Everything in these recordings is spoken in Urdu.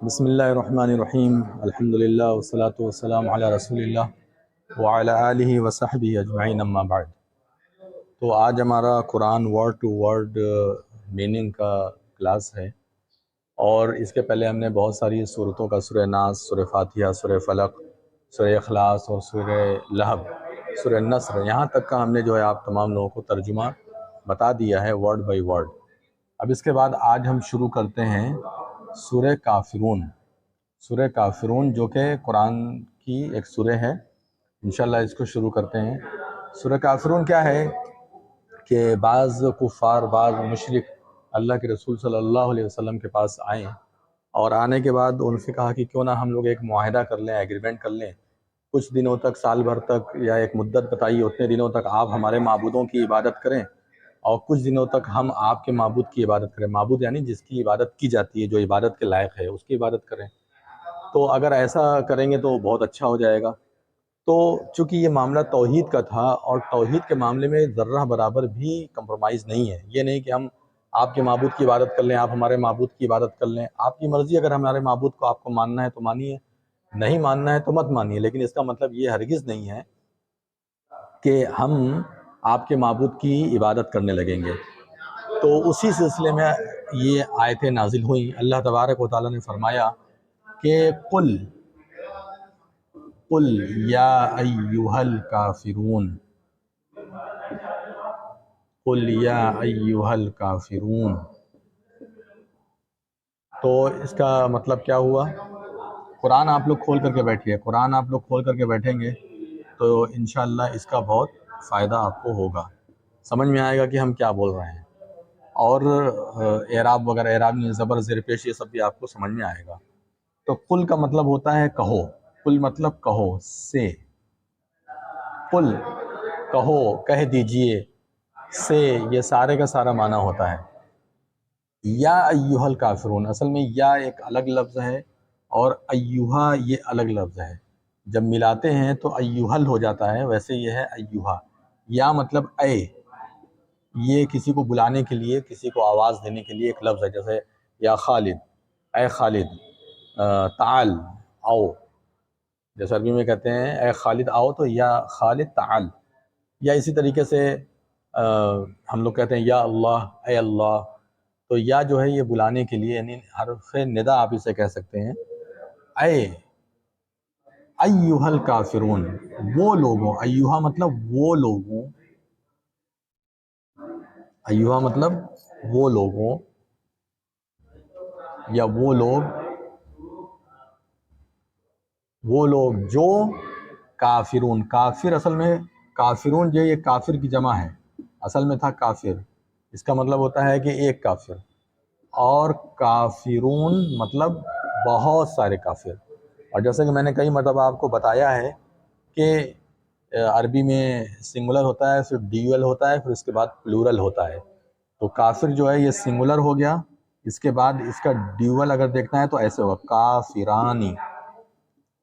بسم اللہ الرحمن الرحیم الحمدللہ والصلاة والسلام علی رسول اللہ وعلی آلہ وصحبہ اجمعین اما بعد۔ تو آج ہمارا قرآن ورڈ ٹو ورڈ میننگ کا کلاس ہے، اور اس کے پہلے ہم نے بہت ساری صورتوں کا سورہ ناس، سورہ فاتحہ، سورہ فلق، سورہ اخلاص اور سورہ لہب، سورہ نصر، یہاں تک کا ہم نے جو ہے آپ تمام لوگوں کو ترجمہ بتا دیا ہے ورڈ بائی ورڈ۔ اب اس کے بعد آج ہم شروع کرتے ہیں سورہ کافرون۔ سورہ کافرون جو کہ قرآن کی ایک سورہ ہے، انشاءاللہ اس کو شروع کرتے ہیں۔ سورہ کافرون کیا ہے کہ بعض کفار، بعض مشرک اللہ کے رسول صلی اللہ علیہ وسلم کے پاس آئیں، اور آنے کے بعد ان سے کہا کہ کیوں نہ ہم لوگ ایک معاہدہ کر لیں، ایگریمنٹ کر لیں، کچھ دنوں تک، سال بھر تک، یا ایک مدت بتائیے اتنے دنوں تک آپ ہمارے معبودوں کی عبادت کریں اور کچھ دنوں تک ہم آپ کے معبود کی عبادت کریں۔ معبود یعنی جس کی عبادت کی جاتی ہے، جو عبادت کے لائق ہے، اس کی عبادت کریں۔ تو اگر ایسا کریں گے تو بہت اچھا ہو جائے گا۔ تو چونکہ یہ معاملہ توحید کا تھا، اور توحید کے معاملے میں ذرہ برابر بھی کمپرومائز نہیں ہے۔ یہ نہیں کہ ہم آپ کے معبود کی عبادت کر لیں، آپ ہمارے معبود کی عبادت کر لیں، آپ کی مرضی، اگر ہمارے معبود کو آپ کو ماننا ہے تو مانیے، نہیں ماننا ہے تو مت مانیے، لیکن اس کا مطلب یہ ہرگز نہیں ہے کہ ہم آپ کے معبود کی عبادت کرنے لگیں گے۔ تو اسی سلسلے میں یہ آیتیں نازل ہوئیں۔ اللہ تبارک و تعالیٰ نے فرمایا کہ قل یا ایہا الکافرون، قل یا ایہا الکافرون۔ تو اس کا مطلب کیا ہوا؟ قرآن آپ لوگ کھول کر کے بیٹھیے، قرآن آپ لوگ کھول کر کے بیٹھیں گے تو انشاءاللہ اس کا بہت فائدہ آپ کو ہوگا، سمجھ میں آئے گا کہ ہم کیا بول رہے ہیں، اور اعراب وغیرہ، اعراب میں زبر، زیر پیش، یہ سب بھی آپ کو سمجھ میں آئے گا۔ تو قل کا مطلب ہوتا ہے کہو، قل مطلب کہو، سے، قل کہو، کہہ دیجئے، سے یہ سارے کا سارا معنی ہوتا ہے۔ یا ایہا الکافرون، اصل میں یا ایک الگ لفظ ہے اور ایہا یہ الگ لفظ ہے، جب ملاتے ہیں تو ایہل ہو جاتا ہے، ویسے یہ ہے ایہا۔ یا مطلب اے، یہ کسی کو بلانے کے لیے، کسی کو آواز دینے کے لیے ایک لفظ ہے، جیسے یا خالد، اے خالد، تعال، آؤ، جیسے عربی میں کہتے ہیں اے خالد آؤ، تو یا خالد تعال۔ یا اسی طریقے سے ہم لوگ کہتے ہیں یا اللہ، اے اللہ، تو یا جو ہے یہ بلانے کے لیے، یعنی حرف ندا آپ اسے کہہ سکتے ہیں۔ اے ایہا الکافرون، وہ لوگوں، ایہا مطلب وہ لوگوں، ایہا مطلب وہ لوگوں، یا وہ لوگ جو کافرون، کافر اصل میں کافرون جو یہ کافر کی جمع ہے، اصل میں تھا کافر، اس کا مطلب ہوتا ہے کہ ایک کافر، اور کافرون مطلب بہت سارے کافر۔ اور جیسے کہ میں نے کئی مرتبہ آپ کو بتایا ہے کہ عربی میں سنگولر ہوتا ہے، پھر ڈیول ہوتا ہے، پھر اس کے بعد پلورل ہوتا ہے۔ تو کافر جو ہے یہ سنگولر ہو گیا، اس کے بعد اس کا ڈیول اگر دیکھنا ہے تو ایسے ہوگا کافرانی،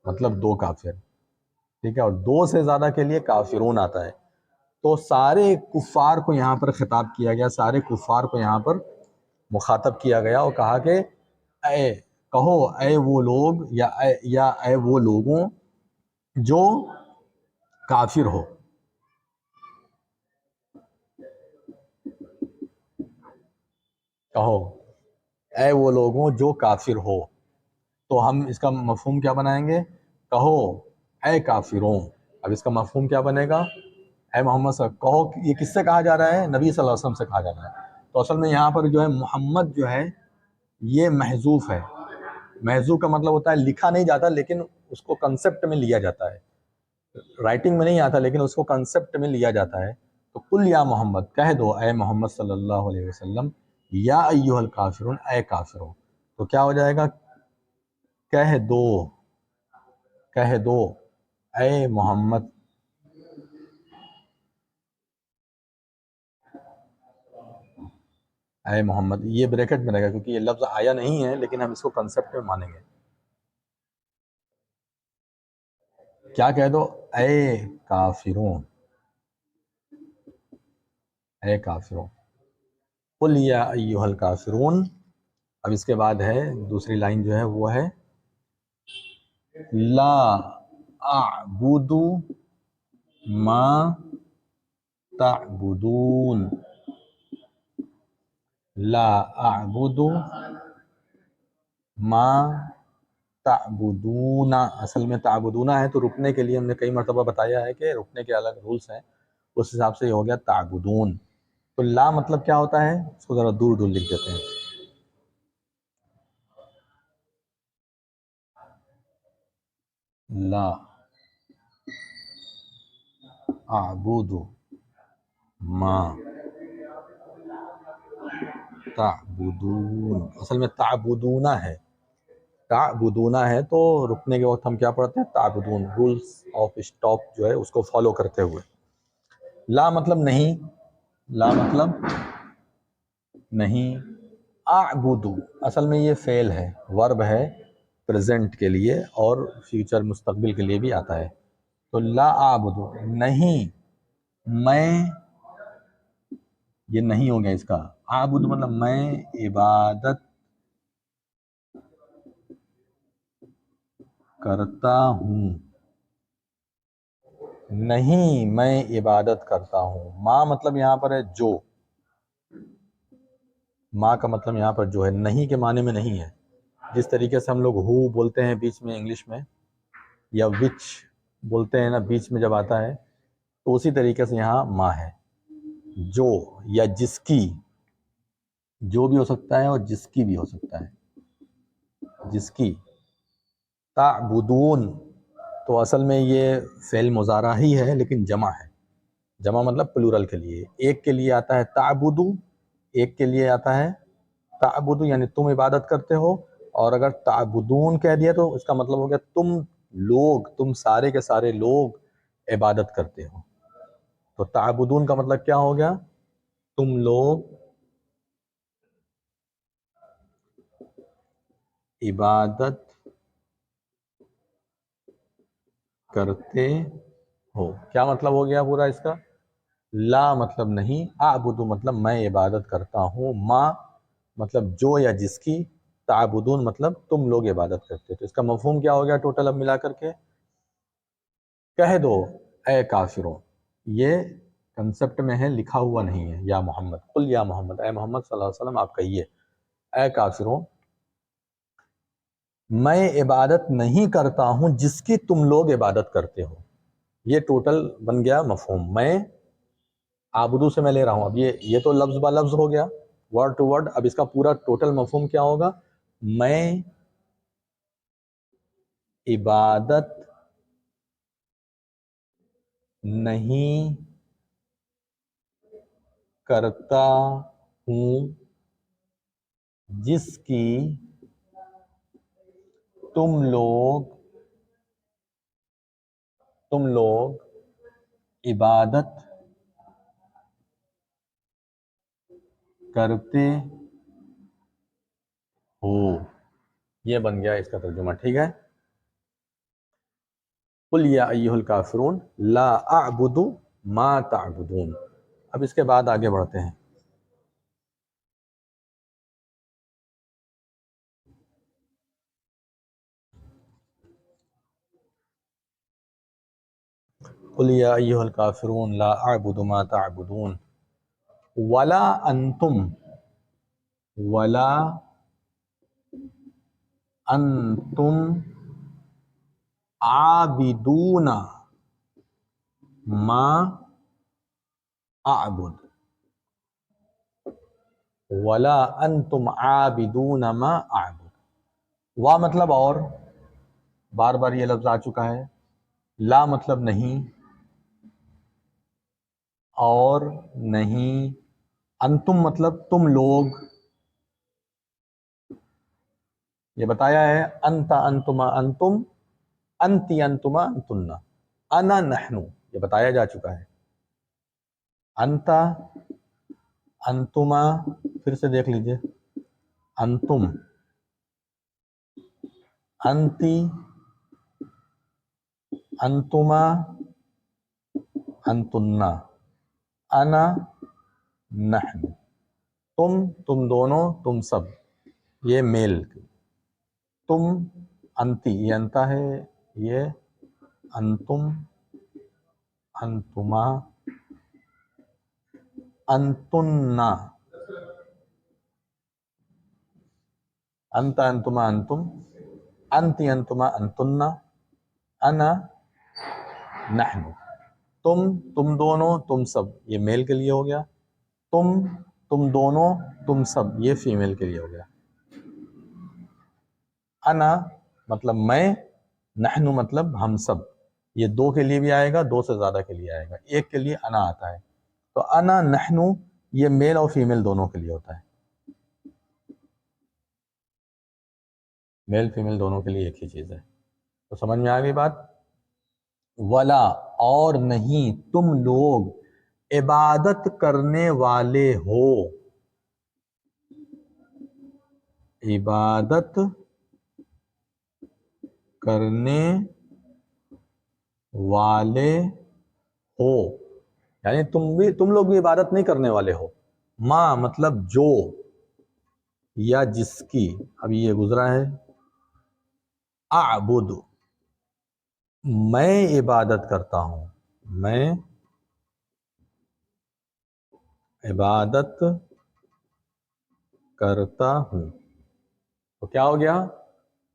مطلب دو کافر، ٹھیک ہے، اور دو سے زیادہ کے لیے کافرون آتا ہے۔ تو سارے کفار کو یہاں پر خطاب کیا گیا، سارے کفار کو یہاں پر مخاطب کیا گیا، اور کہا کہ اے کہو، اے وہ لوگ، یا اے وہ لوگوں جو کافر ہو، کہو اے وہ لوگوں جو کافر ہو۔ تو ہم اس کا مفہوم کیا بنائیں گے؟ کہو اے کافروں۔ اب اس کا مفہوم کیا بنے گا؟ اے محمد صلی اللہ علیہ وسلم، کہو، یہ کس سے کہا جا رہا ہے؟ نبی صلی اللہ علیہ وسلم سے کہا جا رہا ہے۔ تو اصل میں یہاں پر جو ہے محمد جو ہے یہ محذوف ہے۔ محذوف کا مطلب ہوتا ہے لکھا نہیں جاتا، لیکن اس کو کنسپٹ میں لیا جاتا ہے، رائٹنگ میں نہیں آتا لیکن اس کو کنسپٹ میں لیا جاتا ہے۔ تو قل یا محمد، کہہ دو اے محمد صلی اللہ علیہ وسلم، یا ایہا الکافرون، اے کافروں۔ تو کیا ہو جائے گا؟ کہہ دو، کہہ دو اے محمد، اے محمد، یہ بریکٹ میں رہے گا کیونکہ یہ لفظ آیا نہیں ہے، لیکن ہم اس کو کنسپٹ میں مانیں گے۔ کیا کہہ دو؟ اے کافروں، اے کافروں۔ قل یا ایہا الکافرون، اب اس کے بعد ہے دوسری لائن جو ہے وہ ہے لا اعبد ما تعبدون، لا اعبد ما تعبدون، اصل میں تعبدون ہے تو رکنے کے لیے ہم نے کئی مرتبہ بتایا ہے کہ رکنے کے الگ رولز ہیں، اس حساب سے یہ ہو گیا تعبدون۔ تو لا مطلب کیا ہوتا ہے، اس کو ذرا دور دور لکھ دیتے ہیں، لا اعبد ما تعبدون، اصل میں تعبدون ہے، تعبدون ہے تو رکنے کے وقت ہم کیا پڑھتے ہیں، تعبدون، رولز آف اسٹاپ جو ہے اس کو فالو کرتے ہوئے۔ لا مطلب نہیں، لا مطلب نہیں، اعبدو اصل میں یہ فعل ہے، ورب ہے پریزنٹ کے لیے اور فیوچر مستقبل کے لیے بھی آتا ہے۔ تو لا اعبدو نہیں، میں، یہ نہیں ہو گیا اس کا، اعبد مطلب میں عبادت کرتا ہوں، نہیں میں عبادت کرتا ہوں، ما مطلب یہاں پر ہے جو، ما کا مطلب یہاں پر جو ہے، نہیں کے معنی میں نہیں ہے، جس طریقے سے ہم لوگ ہو بولتے ہیں بیچ میں انگلش میں، یا وچ بولتے ہیں نا بیچ میں جب آتا ہے، تو اسی طریقے سے یہاں ما ہے، جو یا جس کی، جو بھی ہو سکتا ہے اور جس کی بھی ہو سکتا ہے، جس کی۔ تعبدون تو اصل میں یہ فعل مضارع ہی ہے لیکن جمع ہے، جمع مطلب پلورل کے لیے، ایک کے لیے آتا ہے تعبدو، ایک کے لیے آتا ہے تعبدو یعنی تم عبادت کرتے ہو، اور اگر تعبدون کہہ دیا تو اس کا مطلب ہو گیا تم لوگ، تم سارے کے سارے لوگ عبادت کرتے ہو۔ تو تعبدون کا مطلب کیا ہو گیا، تم لوگ عبادت کرتے ہو، کیا مطلب ہو گیا پورا اس کا، لا مطلب نہیں، اعبدو مطلب میں عبادت کرتا ہوں، ما مطلب جو یا جس کی، تعبدون مطلب تم لوگ عبادت کرتے ہو۔ تو اس کا مفہوم کیا ہو گیا ٹوٹل اب ملا کر کے، کہہ دو اے کافروں، یہ کنسپٹ میں ہے، لکھا ہوا نہیں ہے، یا محمد، قل یا محمد، اے محمد صلی اللہ علیہ وسلم آپ کہیے، اے کافروں میں عبادت نہیں کرتا ہوں جس کی تم لوگ عبادت کرتے ہو، یہ ٹوٹل بن گیا مفہوم، میں آبدو سے میں لے رہا ہوں، اب یہ تو لفظ با لفظ ہو گیا، ورڈ ٹو ورڈ، اب اس کا پورا ٹوٹل مفہوم کیا ہوگا، میں عبادت نہیں کرتا ہوں جس کی تم لوگ عبادت کرتے ہو، یہ بن گیا اس کا ترجمہ، ٹھیک ہے۔ قل یا ایھا الکافرون لا اعبد ما تعبدون، اب اس کے بعد آگے بڑھتے ہیں۔ قل یا ایھا الکافرون لا اعبد ما تعبدون ولا انتم عابدون ما اعبد، ولا انتم عابدون ما اعبد، وا مطلب اور، بار بار یہ لفظ آ چکا ہے، لا مطلب نہیں، اور نہیں، انتم مطلب تم لوگ، یہ بتایا ہے، انت انتما انتم، انتی انتما انتن، انا نحن، یہ بتایا جا چکا ہے، انت انتما، پھر سے دیکھ لیجئے، انتم، انتی، انتما، انتن، انا، نحن، تم دونوں، تم سب، یہ میل. تم، انتی یہ انتا ہے، یہ انتم، انتما، انتنا، انت انتما انتم، انتی انتما انتنا، انا نحن. تم دونوں، تم سب یہ میل کے لیے ہو گیا. تم دونوں، تم سب یہ فیمیل کے لیے ہو گیا. انا مطلب میں، نحن مطلب ہم سب. یہ دو کے لیے بھی آئے گا، دو سے زیادہ کے لیے آئے گا. ایک کے لیے انا آتا ہے. تو انا نحن یہ میل اور فیمیل دونوں کے لیے ہوتا ہے. میل فیمیل دونوں کے لیے ایک ہی چیز ہے. تو سمجھ میں آ گئی بات. ولا اور نہیں تم لوگ عبادت کرنے والے ہو. عبادت کرنے والے ہو یعنی تم لوگ بھی عبادت نہیں کرنے والے ہو. ما مطلب جو یا جس کی. ابھی یہ گزرا ہے. اعبد میں عبادت کرتا ہوں. میں عبادت کرتا ہوں. تو کیا ہو گیا؟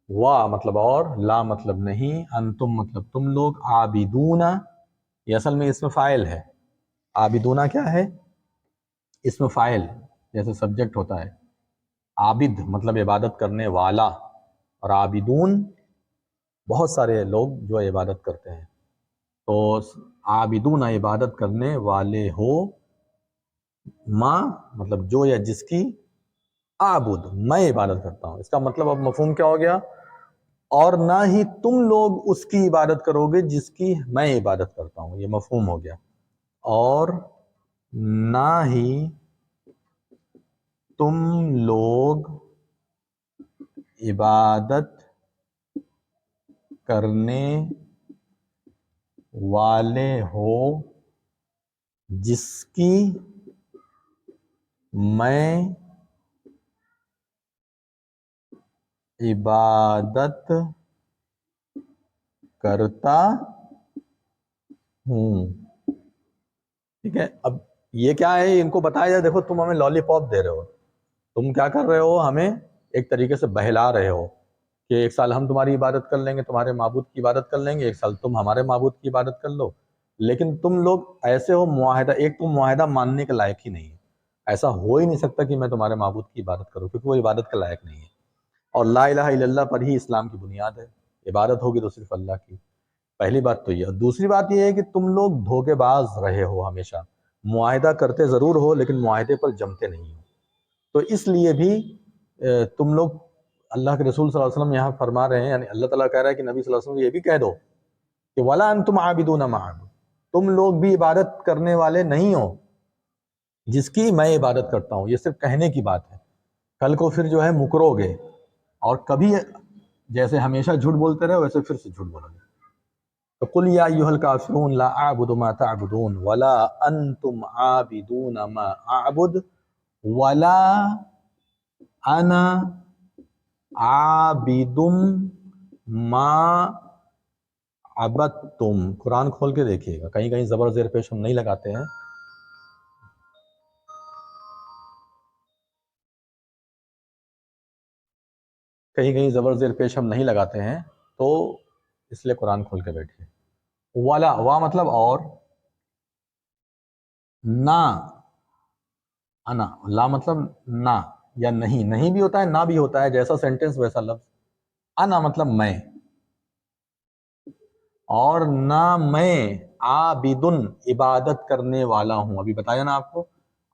وا مطلب اور، لا مطلب نہیں، انتم مطلب تم لوگ، عابدون یہ اصل میں اسم فاعل ہے. عابدون کیا ہے؟ اسم فاعل، جیسے سبجیکٹ ہوتا ہے. عابد مطلب عبادت کرنے والا، اور عابدون بہت سارے لوگ جو عبادت کرتے ہیں. تو عابدون عبادت کرنے والے ہو. ما مطلب جو یا جس کی، اعبد میں عبادت کرتا ہوں. اس کا مطلب اب مفہوم کیا ہو گیا؟ اور نہ ہی تم لوگ اس کی عبادت کرو گے جس کی میں عبادت کرتا ہوں. یہ مفہوم ہو گیا. اور نہ ہی تم لوگ عبادت کرنے والے ہو جس کی میں عبادت کرتا ہوں. ٹھیک ہے. اب یہ کیا ہے ان کو بتایا جائے. دیکھو تم ہمیں لالی پاپ دے رہے ہو. تم کیا کر رہے ہو؟ ہمیں ایک طریقے سے بہلا رہے ہو کہ ایک سال ہم تمہاری عبادت کر لیں گے، تمہارے معبود کی عبادت کر لیں گے، ایک سال تم ہمارے معبود کی عبادت کر لو. لیکن تم لوگ ایسے ہو معاہدہ، ایک تم معاہدہ ماننے کے لائق ہی نہیں ہے. ایسا ہو ہی نہیں سکتا کہ میں تمہارے معبود کی عبادت کروں، کیونکہ وہ عبادت کے لائق نہیں ہے. اور لا الہ الا اللہ پر ہی اسلام کی بنیاد ہے. عبادت ہوگی تو صرف اللہ کی. پہلی بات تو یہ. اور دوسری بات یہ ہے کہ تم لوگ دھوکے باز رہے ہو ہمیشہ. معاہدہ کرتے ضرور ہو لیکن معاہدے پر جمتے نہیں ہو. تو اس لیے بھی تم لوگ، اللہ کے رسول صلی اللہ علیہ وسلم یہاں فرما رہے ہیں، یعنی اللہ تعالیٰ کہہ رہا ہے کہ نبی صلی اللہ علیہ وسلم یہ بھی کہہ دو کہ وَلَا أَنْتُمْ عَابِدُونَ مَا أَعْبُدُ تم لوگ بھی عبادت کرنے والے نہیں ہو جس کی میں عبادت کرتا ہوں. یہ صرف کہنے کی بات ہے. کل کو پھر جو ہے مکرو گے، اور کبھی جیسے ہمیشہ جھوٹ بولتے رہے ویسے پھر سے جھوٹ بولو گے. تو قُلْ يَا أَيُّهَا الْكَافِرُونَ لَا أَعْبُدُ مَا تَعْبُدُونَ وَلَا أَنْتُمْ عَابِدُونَ مَا أَعْبُدُ وَلَا أَنَا عَابِدٌ مَا عَبَدْتُمْ. قرآن کھول کے دیکھیے گا، کہیں کہیں زبر زیر پیش ہم نہیں لگاتے ہیں. کہیں کہیں زبر زیر پیش ہم نہیں لگاتے ہیں، تو اس لیے قرآن کھول کے بیٹھیے. وَلَا وا مطلب اور، نہ انا، لا مطلب نہ یا نہیں. نہیں بھی ہوتا ہے، نہ بھی ہوتا ہے. جیسا سینٹنس ویسا لفظ. انا مطلب میں، اور نہ میں عابدن عبادت کرنے والا ہوں. ابھی بتایا نا آپ کو،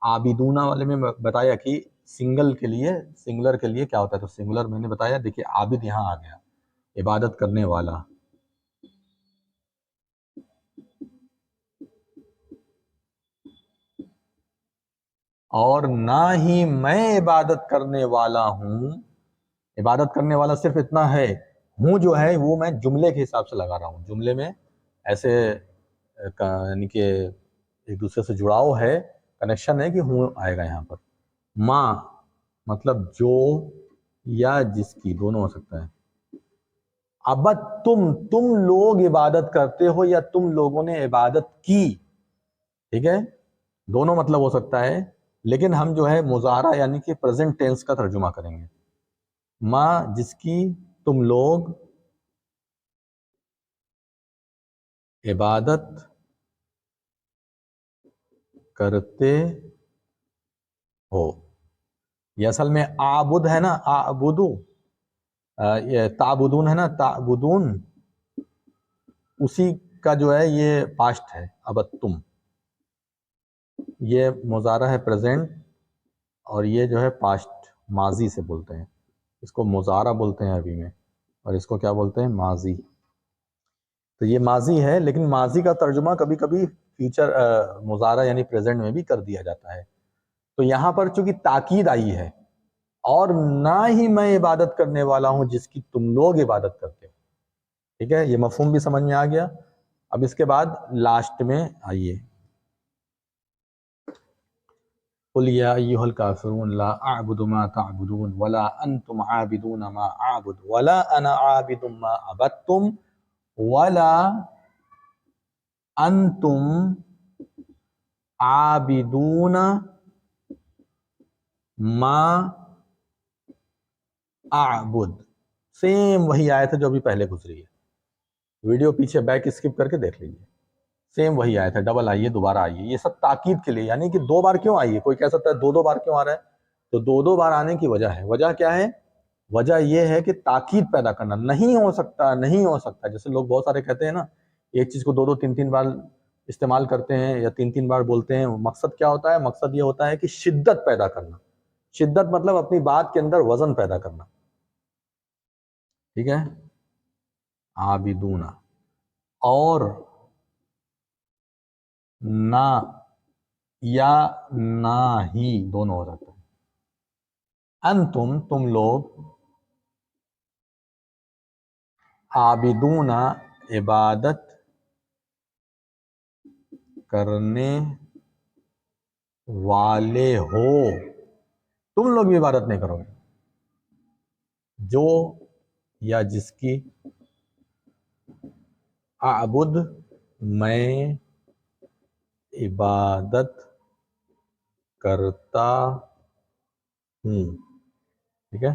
عابدون والے میں بتایا کہ سنگل کے لیے، سنگولر کے لیے کیا ہوتا ہے. تو سنگولر میں نے بتایا. دیکھیے عابد یہاں آ گیا، عبادت کرنے والا. اور نہ ہی میں عبادت کرنے والا ہوں. عبادت کرنے والا صرف اتنا ہے، ہوں جو ہے وہ میں جملے کے حساب سے لگا رہا ہوں. جملے میں ایسے یعنی کہ ایک دوسرے سے جڑاؤ ہے، کنیکشن ہے کہ ہوں آئے گا یہاں پر. ماں مطلب جو یا جس کی، دونوں ہو سکتا ہے. اب تم لوگ عبادت کرتے ہو یا تم لوگوں نے عبادت کی. ٹھیک ہے، دونوں مطلب ہو سکتا ہے، لیکن ہم جو ہے مضارع یعنی کہ پریزنٹ ٹینس کا ترجمہ کریں گے. ما جس کی تم لوگ عبادت کرتے ہو. یہ اصل میں عابد ہے نا، اعبدو، یہ تعبدون ہے نا، تعبدون، اسی کا جو ہے یہ پاسٹ ہے ابتم. یہ مضارع ہے پریزنٹ، اور یہ جو ہے پاسٹ ماضی سے بولتے ہیں. اس کو مضارع بولتے ہیں عربی میں، اور اس کو کیا بولتے ہیں؟ ماضی. تو یہ ماضی ہے، لیکن ماضی کا ترجمہ کبھی کبھی فیوچر مضارع یعنی پریزنٹ میں بھی کر دیا جاتا ہے. تو یہاں پر چونکہ تاکید آئی ہے، اور نہ ہی میں عبادت کرنے والا ہوں جس کی تم لوگ عبادت کرتے ہو. ٹھیک ہے، یہ مفہوم بھی سمجھ میں آ گیا. اب اس کے بعد لاسٹ میں آئیے، قُلْ يَا أَيُّهَا الْكَافِرُونَ لَا أَعْبُدُ مَا تَعْبُدُونَ وَلَا أَنْتُمْ عَابِدُونَ مَا أَعْبُدُ وَلَا أَنَا عَابِدٌ مَا عَبَدتُّمْ وَلَا أَنْتُمْ عَابِدُونَ مَا أَعْبُدُ. سیم وہی آیت ہے جو ابھی پہلے گزری ہے. ویڈیو پیچھے بیک اسکپ کر کے دیکھ لیجیے. سیم وہی آیت ہے، ڈبل آئیے، دوبارہ آئیے. یہ سب تاکید کے لیے، یعنی کہ دو بار کیوں آئیے. کوئی کہہ سکتا ہے دو بار کیوں آ رہا ہے، تو دو بار آنے کی وجہ ہے. وجہ کیا ہے؟ وجہ یہ ہے کہ تاکید پیدا کرنا. نہیں ہو سکتا، نہیں ہو سکتا. جیسے لوگ بہت سارے کہتے ہیں نا، ایک چیز کو دو تین بار استعمال کرتے ہیں یا تین بار بولتے ہیں. مقصد کیا ہوتا ہے؟ مقصد یہ ہوتا ہے کہ شدت پیدا کرنا. شدت مطلب اپنی بات کے اندر وزن پیدا کرنا. ٹھیک ہے، عابدون، اور نہ یا نہ ہی، دونوں ہو جاتا ہے. انتم، تم لوگ، عابدون، عبادت کرنے والے ہو. تم لوگ بھی عبادت نہیں کرو گے جو یا جس کی اعبد میں عبادت کرتا ہوں. ٹھیک ہے،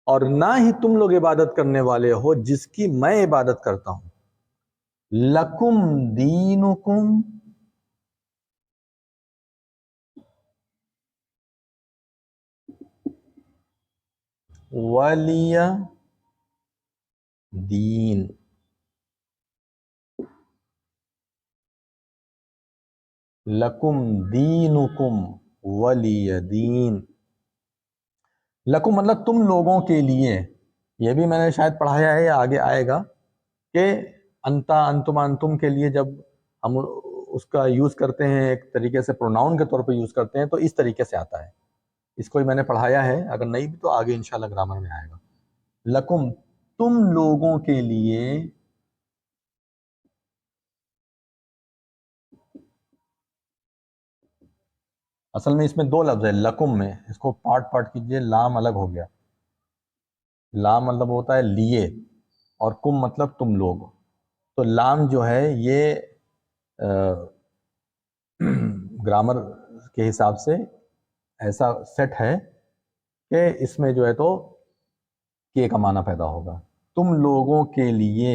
اور نہ ہی تم لوگ عبادت کرنے والے ہو جس کی میں عبادت کرتا ہوں. لکم دینکم ولی دین. لکم دینکم ولی دین. لکم مطلب تم لوگوں کے لیے. یہ بھی میں نے شاید پڑھایا ہے یا آگے آئے گا کہ انتا، انتم، انتم کے لیے جب ہم اس کا یوز کرتے ہیں ایک طریقے سے پروناؤن کے طور پہ یوز کرتے ہیں تو اس طریقے سے آتا ہے. اس کو ہی میں نے پڑھایا ہے، اگر نہیں بھی تو آگے انشاءاللہ گرامر میں آئے گا. لکم تم لوگوں کے لیے، اصل میں اس میں دو لفظ ہے لکم میں. اس کو پارٹ کیجئے. لام الگ ہو گیا. لام مطلب ہوتا ہے لیے، اور کم مطلب تم لوگ. تو لام جو ہے یہ گرامر کے حساب سے ایسا سیٹ ہے کہ اس میں جو ہے تو کے کا معنی پیدا ہوگا. تم لوگوں کے لیے،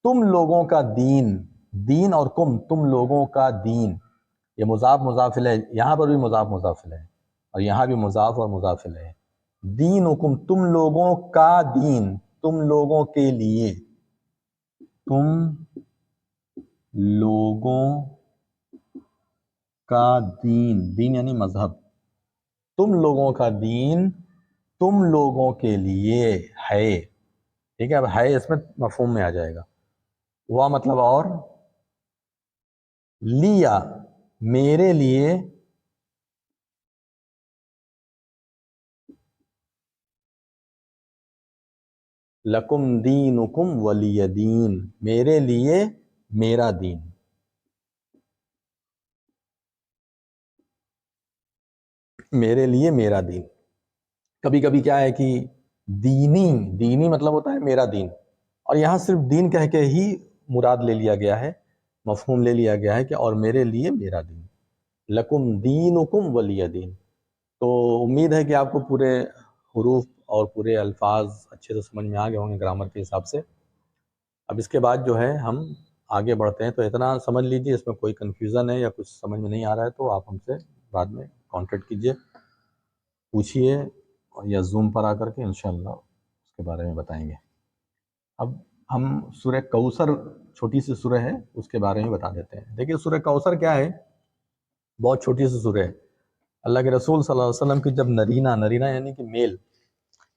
تم لوگوں کا دین. دین اور کم، تم لوگوں کا دین. یہ مضاف مضاف الیہ، یہاں پر بھی مضاف مضاف الیہ، اور یہاں بھی مضاف اور مضاف الیہ. دینکم، تم لوگوں کا دین، تم لوگوں کے لیے. تم لوگوں کا دین، دین یعنی مذہب. تم لوگوں کا دین تم لوگوں کے لیے ہے. ٹھیک ہے، اب ہے اس میں مفہوم میں آ جائے گا. وہ مطلب اور، لیا میرے لیے، لکم دینکم ولی دین، میرے لیے میرا دین. میرے لیے میرا دین. کبھی کبھی کیا ہے کہ دینی مطلب ہوتا ہے میرا دین، اور یہاں صرف دین کہہ کے ہی مراد لے لیا گیا ہے، مفہوم لے لیا گیا ہے کہ اور میرے لیے میرا دین، لکم دینکم ولی دین۔ تو امید ہے کہ آپ کو پورے حروف اور پورے الفاظ اچھے سے سمجھ میں آ گئے ہوں گے گرامر کے حساب سے۔ اب اس کے بعد جو ہے ہم آگے بڑھتے ہیں، تو اتنا سمجھ لیجیے، اس میں کوئی کنفیوژن ہے یا کچھ سمجھ میں نہیں آ رہا ہے تو آپ ہم سے بعد میں کانٹیکٹ کیجیے، پوچھیے، یا زوم پر آ کر کے انشاءاللہ اس کے بارے میں بتائیں گے۔ اب ہم سورہ کوثر، چھوٹی سی سورہ ہے، اس کے بارے میں بتا دیتے ہیں۔ دیکھیے سورہ کوثر کیا ہے، بہت چھوٹی سی سورہ ہے۔ اللہ کے رسول صلی اللہ علیہ وسلم کی جب نرینہ یعنی کہ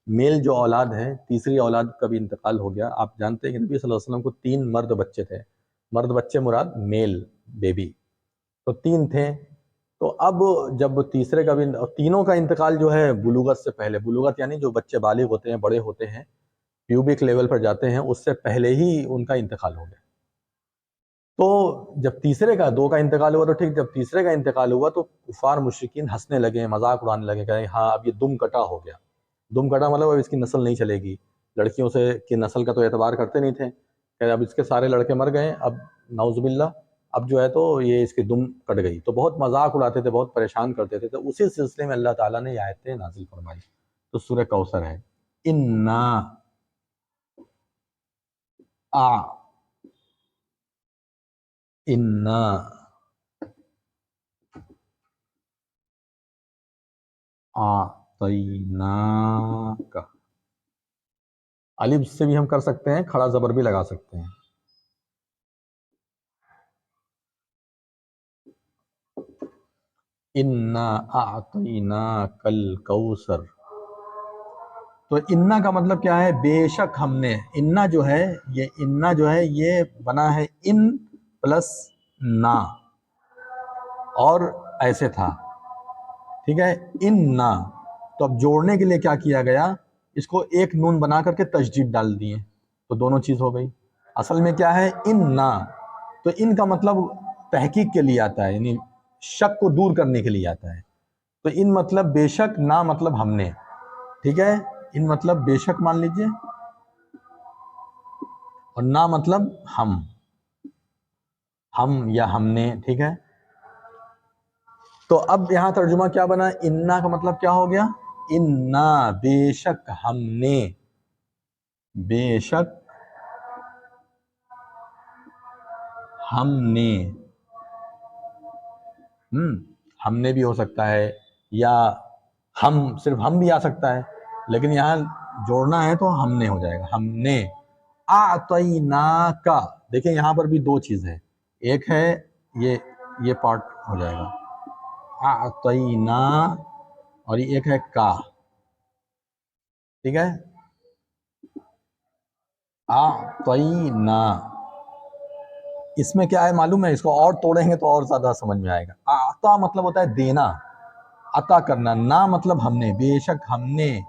میل جو اولاد ہے، تیسری اولاد کا بھی انتقال ہو گیا۔ آپ جانتے ہیں کہ نبی صلی اللہ علیہ وسلم کو 3 مرد بچے تھے، مرد بچے مراد میل بیبی، تو 3 تھے۔ تو اب جب تیسرے کا بھی، تینوں کا انتقال جو ہے بلوغت سے پہلے، بلوغت یعنی جو بچے بالغ ہوتے ہیں، بڑے ہوتے ہیں، پیوبک لیول پر جاتے ہیں، اس سے پہلے ہی ان کا انتقال ہو گیا۔ تو جب تیسرے کا، 2 کا انتقال ہوا تو ٹھیک، جب تیسرے کا انتقال ہوا تو کفار مشرکین ہنسنے لگے، مذاق اڑانے لگے، کہ ہاں اب یہ دم کٹا ہو گیا۔ دم کٹا مطلب اب اس کی نسل نہیں چلے گی، لڑکیوں سے کی نسل کا تو اعتبار کرتے نہیں تھے، کہ اب اس کے سارے لڑکے مر گئے، اب نعوذ باللہ اب جو ہے تو یہ اس کی دم کٹ گئی، تو بہت مذاق اڑاتے تھے، بہت پریشان کرتے تھے۔ تو اسی سلسلے میں اللہ تعالیٰ نے یہ آیتیں نازل فرمائی، تو سورہ کوثر ہے، انا انا اعطیناک، الف سے بھی ہم کر سکتے ہیں، کھڑا زبر بھی لگا سکتے ہیں۔ انا اعطیناک الکوثر، تو انا کا مطلب کیا ہے، بے شک ہم نے۔ انا جو ہے یہ بنا ہے ان پلس نا، اور ایسے تھا، ٹھیک ہے، انا۔ تو اب جوڑنے کے لیے کیا کیا گیا، اس کو ایک نون بنا کر کے تشدید ڈال دیے، تو دونوں چیز ہو گئی۔ اصل میں کیا ہے، انا، تو ان کا مطلب تحقیق کے لیے آتا ہے، یعنی شک کو دور کرنے کے لیے آتا ہے۔ تو ان مطلب بے شک، نا مطلب ہم نے، ٹھیک ہے، ان مطلب بے شک مان لیجئے، اور نا مطلب ہم یا ہم نے، ٹھیک ہے۔ تو اب یہاں ترجمہ کیا بنا، انا کا مطلب کیا ہو گیا، انا بے شک ہم نے، بے شک ہم نے، ہم نے بھی ہو سکتا ہے، یا ہم، صرف ہم بھی آ سکتا ہے، لیکن یہاں جوڑنا ہے تو ہم نے ہو جائے گا، ہم نے۔ اعطیناک، دیکھیں یہاں پر بھی 2 چیز ہے، ایک ہے یہ پارٹ ہو جائے گا اعطینا، اور یہ ایک ہے کا، ٹھیک ہے، اعطینا۔ اس میں کیا ہے معلوم ہے، اس کو اور توڑیں گے تو اور زیادہ سمجھ میں آئے گا۔ اعطا مطلب ہوتا ہے دینا، عطا کرنا، نا مطلب ہم نے، بے شک ہم نے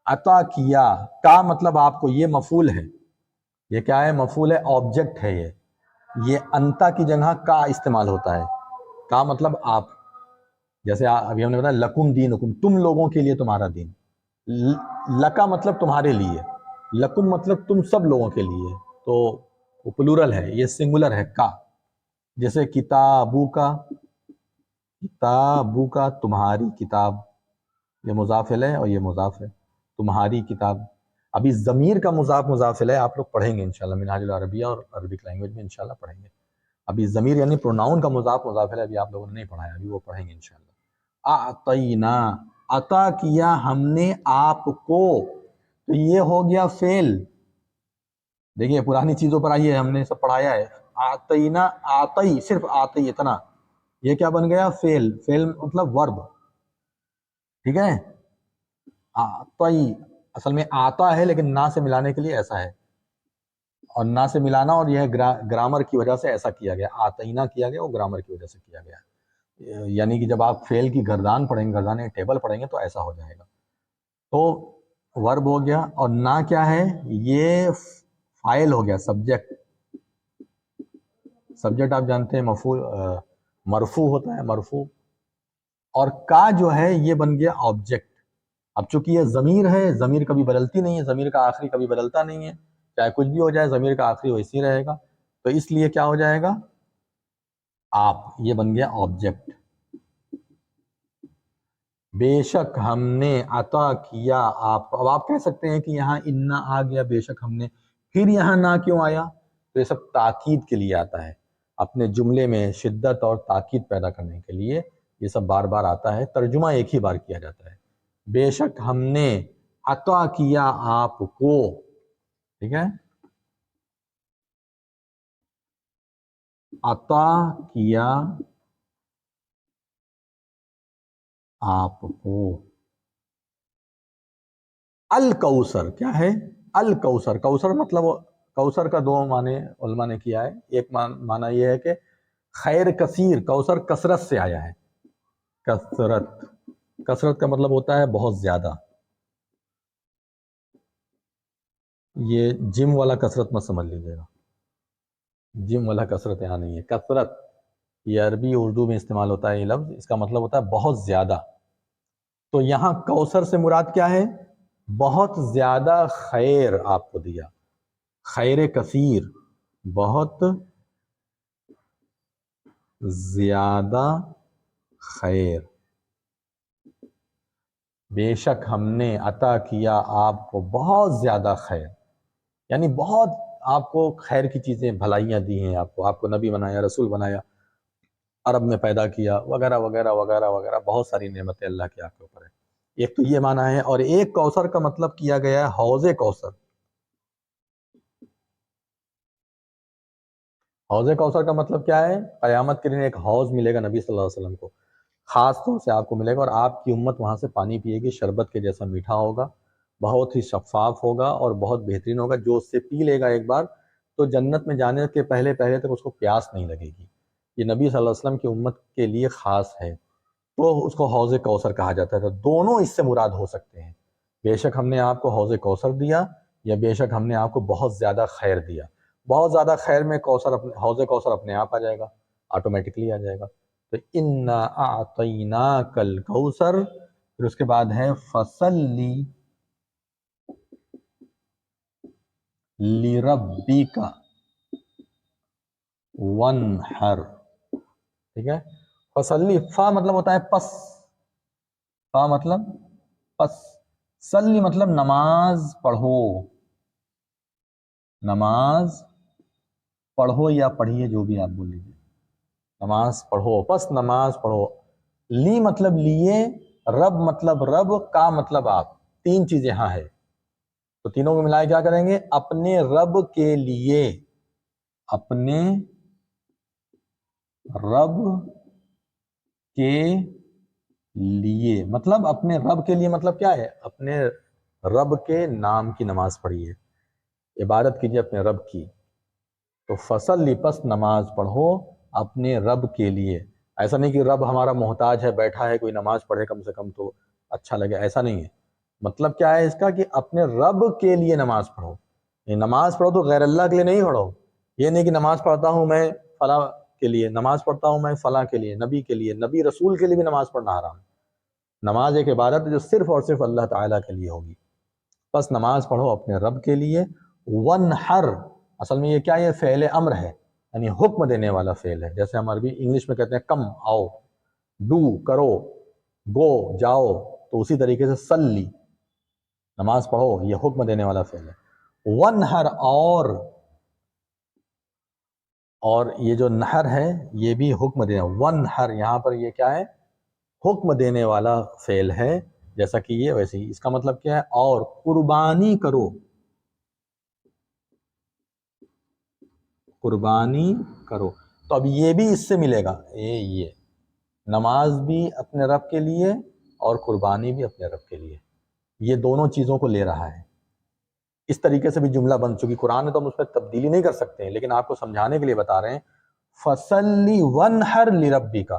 عطا کیا، کا مطلب آپ کو، یہ مفعول ہے، یہ کیا ہے، مفعول ہے، آبجیکٹ ہے یہ انتا کی جگہ کا استعمال ہوتا ہے، کا مطلب آپ، جیسے ابھی ہم نے بتایا لکم دینکم، تم لوگوں کے لیے تمہارا دین، لکا مطلب تمہارے لیے، لکم مطلب تم سب لوگوں کے لیے، تو وہ پلورل ہے، یہ سنگولر ہے کا، جیسے کتابو کا تمہاری کتاب، یہ مضاف ہے اور یہ مضاف ہے، تمہاری کتاب۔ ابھی ضمیر کا مضاف ہے، آپ لوگ پڑھیں گے انشاءاللہ منہاج العربیہ اور عربک لینگویج میں انشاءاللہ پڑھیں گے۔ ابھی ضمیر یعنی پروناؤن کا مضاف ہے، ابھی آپ لوگوں نے نہیں پڑھا ہے، ابھی وہ پڑھیں گے انشاءاللہ۔ اعطینا، عطا کیا ہم نے آپ کو، تو یہ ہو گیا فعل۔ دیکھیے پرانی چیزوں پر آئیے، ہم نے سب پڑھایا ہے، اعطینا، آتی، صرف آتی، اتنا، یہ کیا بن گیا، فعل مطلب ورب، ٹھیک ہے۔ آتی اصل میں آتا ہے، لیکن نا سے ملانے کے لیے ایسا ہے، اور نا سے ملانا، اور یہ گرامر کی وجہ سے ایسا کیا گیا، آتینا کیا گیا، وہ گرامر کی وجہ سے کیا گیا، یعنی کہ جب آپ فعل کی گردان پڑھیں گے، گردان ٹیبل پڑھیں گے تو ایسا ہو جائے گا۔ تو ورب ہو گیا، اور نا کیا ہے، یہ فاعل ہو گیا، سبجیکٹ آپ جانتے ہیں مفعول، مرفوع ہوتا ہے، مرفوع، اور کا جو ہے یہ بن گیا آبجیکٹ، اب چونکہ یہ ضمیر ہے، ضمیر کبھی بدلتی نہیں ہے، ضمیر کا آخری کبھی بدلتا نہیں ہے، چاہے کچھ بھی ہو جائے ضمیر کا آخری ویسے ہی رہے گا، تو اس لیے کیا ہو جائے گا، آپ، یہ بن گیا آبجیکٹ۔ بے شک ہم نے عطا کیا آپ کو، اب آپ کہہ سکتے ہیں کہ یہاں انا آ گیا، بے شک ہم نے، پھر یہاں نہ کیوں آیا؟ تو یہ سب تاکید کے لیے آتا ہے، اپنے جملے میں شدت اور تاکید پیدا کرنے کے لیے یہ سب بار بار آتا ہے، ترجمہ ایک ہی بار کیا جاتا ہے۔ بے شک ہم نے عطا کیا آپ کو، ٹھیک ہے، عطا کیا آپ کو الکوثر، کیا ہے الکوثر؟ کوثر مطلب، کوثر کا دو معنی علماء نے کیا ہے، ایک معنی یہ ہے کہ خیر کثیر، کوثر کثرت سے آیا ہے، کثرت، کثرت کا مطلب ہوتا ہے بہت زیادہ، یہ جم والا کثرت مت سمجھ لیجیے گا، جم والا کثرت یہاں نہیں ہے، کثرت یہ عربی اردو میں استعمال ہوتا ہے یہ لفظ، اس کا مطلب ہوتا ہے بہت زیادہ۔ تو یہاں کوثر سے مراد کیا ہے؟ بہت زیادہ خیر آپ کو دیا، خیر کثیر، بہت زیادہ خیر، بے شک ہم نے عطا کیا آپ کو بہت زیادہ خیر، یعنی بہت آپ کو خیر کی چیزیں، بھلائیاں دی ہیں آپ کو نبی بنایا، رسول بنایا، عرب میں پیدا کیا، وغیرہ وغیرہ وغیرہ وغیرہ، بہت ساری نعمتیں اللہ کی آپ کے اوپر ہے۔ ایک تو یہ معنی ہے، اور ایک کوثر کا مطلب کیا گیا ہے حوض کوثر۔ حوض کوثر کا مطلب کیا ہے؟ قیامت کے دن ایک حوض ملے گا نبی صلی اللہ علیہ وسلم کو، خاص طور سے آپ کو ملے گا، اور آپ کی امت وہاں سے پانی پیے گی، شربت کے جیسا میٹھا ہوگا، بہت ہی شفاف ہوگا اور بہت بہترین ہوگا، جو اس سے پی لے گا ایک بار تو جنت میں جانے کے پہلے تک اس کو پیاس نہیں لگے گی۔ یہ نبی صلی اللہ علیہ وسلم کی امت کے لیے خاص ہے، تو اس کو حوض کوثر کہا جاتا ہے۔ تو دونوں اس سے مراد ہو سکتے ہیں، بے شک ہم نے آپ کو حوض کوثر دیا، یا بے شک ہم نے آپ کو بہت زیادہ خیر دیا۔ بہت زیادہ خیر میں حوض کوثر اپنے آپ آ جائے گا، آٹومیٹکلی آ جائے گا۔ تو انا اعطیناک الکوثر، پھر اس کے بعد ہے فصلی لربک وانحر، ٹھیک ہے، فصلی، فا مطلب ہوتا ہے پس، فا مطلب پس، صلی مطلب نماز پڑھو، نماز پڑھو یا پڑھیے، جو بھی آپ بول لیجیے، نماز پڑھو، پس نماز پڑھو، لی مطلب لیے، رب مطلب رب، کا مطلب آپ، تین چیز یہاں ہے، تو تینوں کو ملائے کیا کریں گے؟ اپنے رب کے لیے، اپنے رب کے لیے، مطلب اپنے رب کے لیے مطلب کیا ہے؟ اپنے رب کے نام کی نماز پڑھیے، عبادت کیجیے اپنے رب کی۔ تو فصلی، پس نماز پڑھو اپنے رب کے لیے، ایسا نہیں کہ رب ہمارا محتاج ہے، بیٹھا ہے، کوئی نماز پڑھے کم سے کم تو اچھا لگے، ایسا نہیں ہے۔ مطلب کیا ہے اس کا؟ کہ اپنے رب کے لیے نماز پڑھو، یہ نماز پڑھو تو غیر اللہ کے لیے نہیں پڑھو، یہ نہیں کہ نماز پڑھتا ہوں میں فلاں کے لیے، نماز پڑھتا ہوں میں فلاں کے لیے، نبی کے لیے، نبی رسول کے لیے بھی نماز پڑھنا حرام ہے۔ نماز ایک عبادت ہے جو صرف اور صرف اللہ تعالیٰ کے لیے ہوگی، بس نماز پڑھو اپنے رب کے لیے۔ ونحر، اصل میں یہ کیا، یہ فعل امر ہے، یعنی حکم دینے والا فعل ہے، جیسے ہم عربی انگلش میں کہتے ہیں کم، آؤ، ڈو، کرو، گو، جاؤ، تو اسی طریقے سے صلی، نماز پڑھو، یہ حکم دینے والا فعل ہے۔ ونحر، اور یہ جو نحر ہے یہ بھی حکم دینا، ونحر یہاں پر یہ کیا ہے؟ حکم دینے والا فعل ہے، جیسا کہ یہ ویسے ہی، اس کا مطلب کیا ہے؟ اور قربانی کرو، قربانی کرو، تو اب یہ بھی اس سے ملے گا، یہ نماز بھی اپنے رب کے لیے اور قربانی بھی اپنے رب کے لیے، یہ دونوں چیزوں کو لے رہا ہے۔ اس طریقے سے بھی جملہ بن چکی، قرآن میں تو ہم اس میں تبدیلی نہیں کر سکتے ہیں، لیکن آپ کو سمجھانے کے لیے بتا رہے ہیں، فصلی ونحر لربک،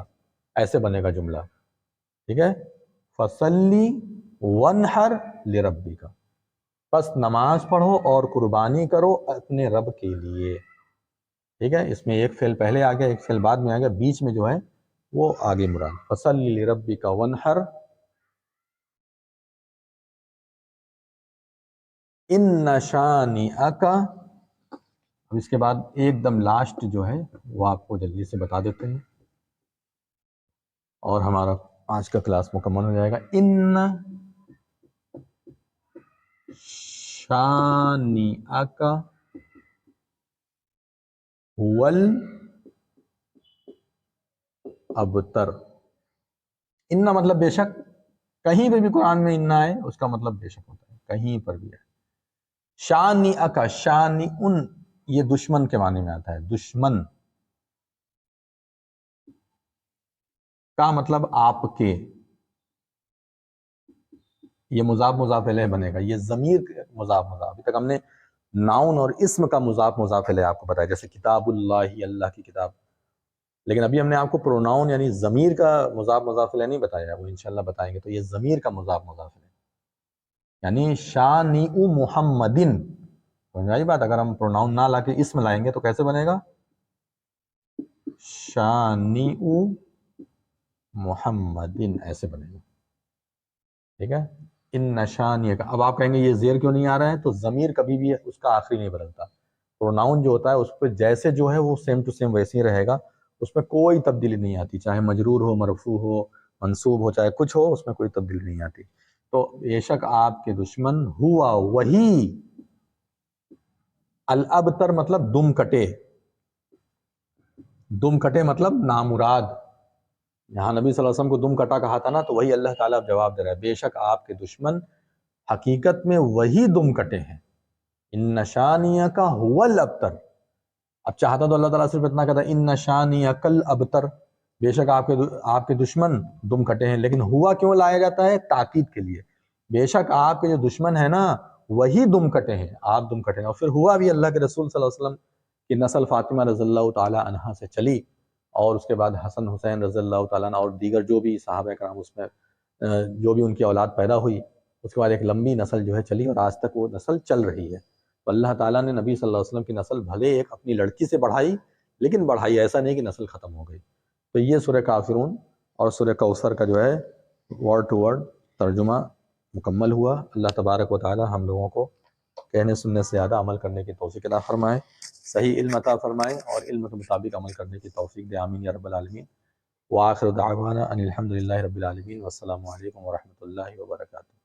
ایسے بنے گا جملہ، ٹھیک ہے، فصلی ونحر لربک، پس نماز پڑھو اور قربانی کرو اپنے رب کے لیے، ٹھیک ہے۔ اس میں ایک فعل پہلے آ گیا، ایک فعل بعد میں آ گیا، بیچ میں جو ہے وہ آگے مراد، فصلی لربک وانحر، ان شانئک، اب اس کے بعد ایک دم لاسٹ جو ہے وہ آپ کو جلدی سے بتا دیتے ہیں اور ہمارا آج کا کلاس مکمل ہو جائے گا. ان شانئک ول ابتر. ان مطلب بے شک، کہیں پہ بھی قرآن میں ان آئے اس کا مطلب بے شک ہوتا ہے، کہیں پر بھی ہے. شانئک، شانئن یہ دشمن کے معنی میں آتا ہے. دشمن کا مطلب آپ کے، یہ مضاف مضاف الیہ بنے گا. یہ ضمیر مضاف مضاف، ابھی تک ہم نے ناؤن اور اسم کا مضاف مضاف الیہ آپ کو بتایا، جیسے کتاب اللہ، اللہ کی کتاب. لیکن ابھی ہم نے آپ کو پروناؤن یعنی ضمیر کا مضاف مضاف الیہ نہیں بتایا، وہ انشاءاللہ بتائیں گے. تو یہ ضمیر کا مضاف مضاف الیہ یعنی شانئ محمدن. سمجھ بات؟ اگر ہم پروناؤن نہ لا کے اسم لائیں گے تو کیسے بنے گا؟ شانئ محمدن ایسے بنے گا. ٹھیک ہے. ان شانئک، اب آپ کہیں گے یہ زیر کیوں نہیں آ رہا ہے؟ تو ضمیر کبھی بھی اس کا آخری نہیں بدلتا. پروناؤن جو ہوتا ہے اس پہ جیسے جو ہے وہ سیم ٹو سیم ویسے ہی رہے گا، اس میں کوئی تبدیلی نہیں آتی، چاہے مجرور ہو، مرفوع ہو، منصوب ہو، چاہے کچھ ہو، اس میں کوئی تبدیلی نہیں آتی. تو بے شک آپ کے دشمن ہوا وہی، الابتر مطلب دم کٹے. دم کٹے مطلب نامراد. یہاں نبی صلی اللہ علیہ وسلم کو دم کٹا کہا تھا نا، تو وہی اللہ تعالیٰ اب جواب دے رہا ہے، بے شک آپ کے دشمن حقیقت میں وہی دم کٹے ہیں. ان شانئک هو الابتر. اب چاہتا تو اللہ تعالیٰ صرف اتنا کہتا ہے ان شانئک الابتر، بے شک آپ کے دشمن دم کٹے ہیں. لیکن ہوا کیوں لایا جاتا ہے؟ تاکید کے لیے. بے شک آپ کے جو دشمن ہیں نا وہی دم کٹے ہیں، آپ دم کٹے ہیں. اور پھر ہوا بھی اللہ کے رسول صلی اللہ علیہ وسلم کی نسل فاطمہ رضی اللہ تعالیٰ عنہا سے چلی، اور اس کے بعد حسن حسین رضی اللہ تعالیٰ عنہ اور دیگر جو بھی صحابہ کرام اس میں جو بھی ان کی اولاد پیدا ہوئی، اس کے بعد ایک لمبی نسل جو ہے چلی، اور آج تک وہ نسل چل رہی ہے. تو اللہ تعالیٰ نے نبی صلی اللہ علیہ وسلم کی نسل بھلے ایک اپنی لڑکی سے بڑھائی، لیکن بڑھائی ایسا نہیں کہ نسل ختم ہو گئی. تو یہ سورہ کافرون اور سورہ کوثر کا جو ہے ورڈ ٹو ورڈ ترجمہ مکمل ہوا. اللہ تبارک و تعالی ہم لوگوں کو کہنے سننے سے زیادہ عمل کرنے کی توفیق عطا فرمائے، صحیح علم عطا فرمائے، اور علم کے مطابق عمل کرنے کی توفیق دے. آمین یا رب العالمین. وآخر دعوانا ان الحمد للہ رب العالمین، والسلام علیکم ورحمۃ اللہ وبرکاتہ.